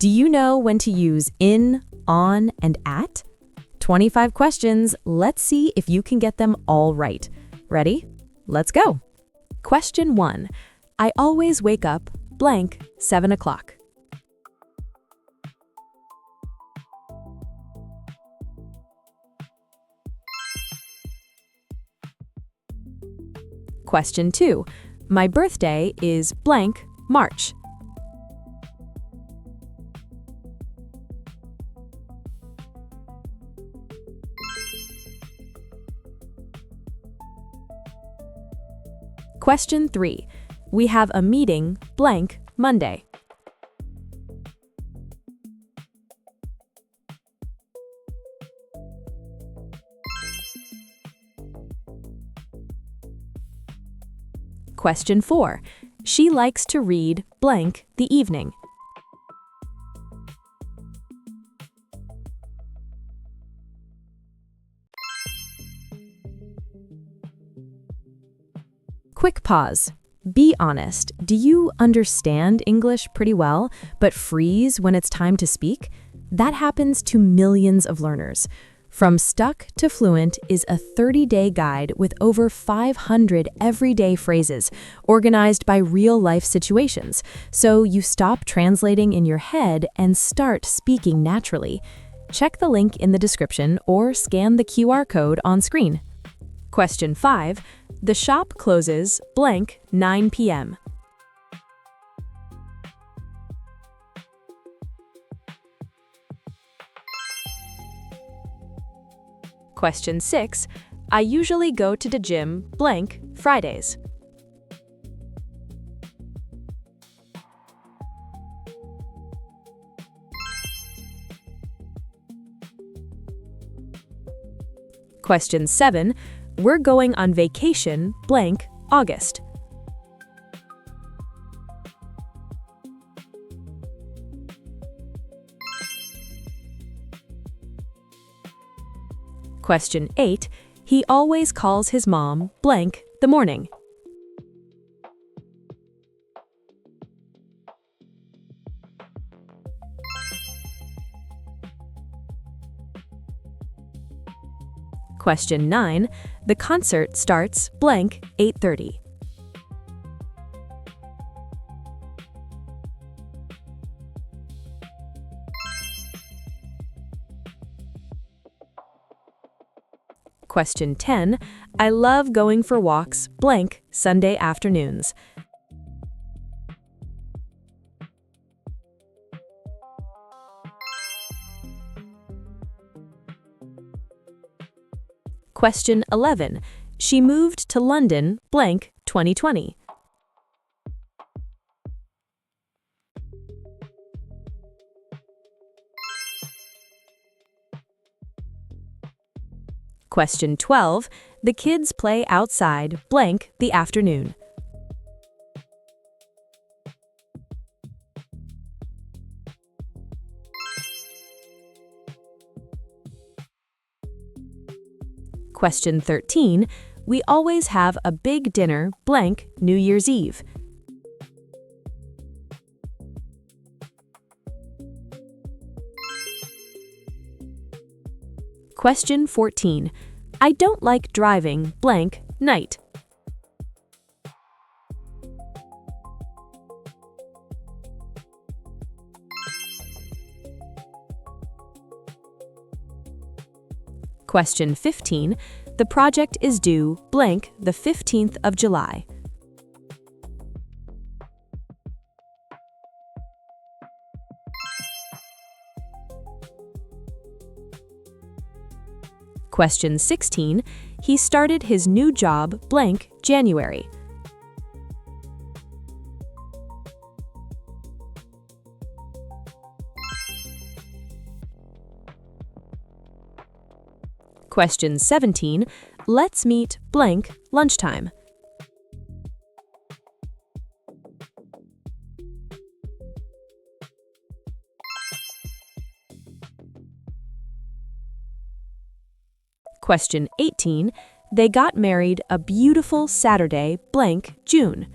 Do you know when to use in, on, and at? 25 questions. Let's see if you can get them all right. Ready? Let's go. Question 1. I always wake up blank 7 o'clock. Question 2. My birthday is blank March. Question 3. We have a meeting blank Monday. Question 4. She likes to read blank the evening. Quick pause. Be honest. Do you understand English pretty well, but freeze when it's time to speak? That happens to millions of learners. From Stuck to Fluent is a 30-day guide with over 500 everyday phrases organized by real-life situations, so you stop translating in your head and start speaking naturally. Check the link in the description or scan the QR code on screen. Question 5. The shop closes blank 9 p.m. Question 6. I usually go to the gym blank Fridays. Question 7. We're going on vacation blank August. Question 8. He always calls his mom blank the morning. Question 9. The concert starts blank 8:30. Question 10. I love going for walks blank Sunday afternoons. Question 11. She moved to London blank 2020. Question 12. The kids play outside blank the afternoon. Question 13. We always have a big dinner blank New Year's Eve. Question 14. I don't like driving blank night. Question 15. The project is due blank the 15th of July. Question 16. He started his new job blank January. Question 17. Let's meet blank lunchtime. Question 18. They got married a beautiful Saturday blank June.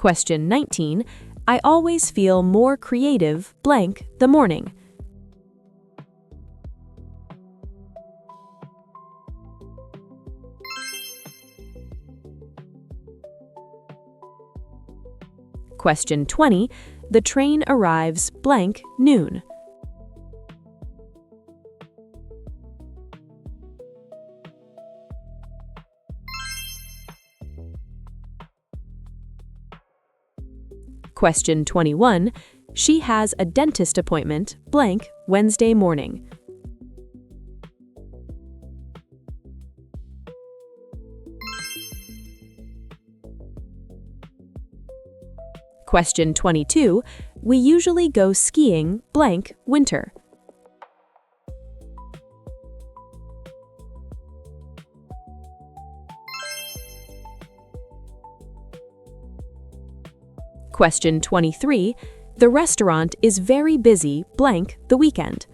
Question 19. I always feel more creative blank the morning. Question 20. The train arrives blank noon. Question 21. She has a dentist appointment blank Wednesday morning. Question 22. We usually go skiing blank winter. Question 23. The restaurant is very busy blank the weekend.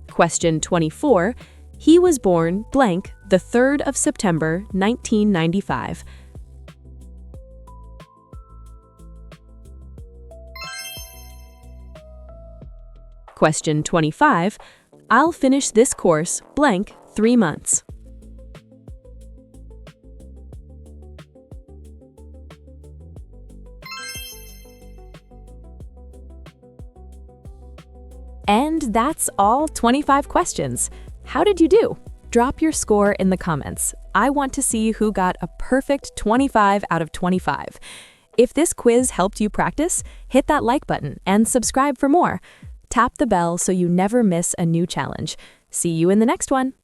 Question 24. He was born blank the 3rd of September 1995. Question 25. I'll finish this course blank 3 months. And that's all 25 questions. How did you do? Drop your score in the comments. I want to see who got a perfect 25 out of 25. If this quiz helped you practice, hit that like button and subscribe for more. Tap the bell so you never miss a new challenge. See you in the next one.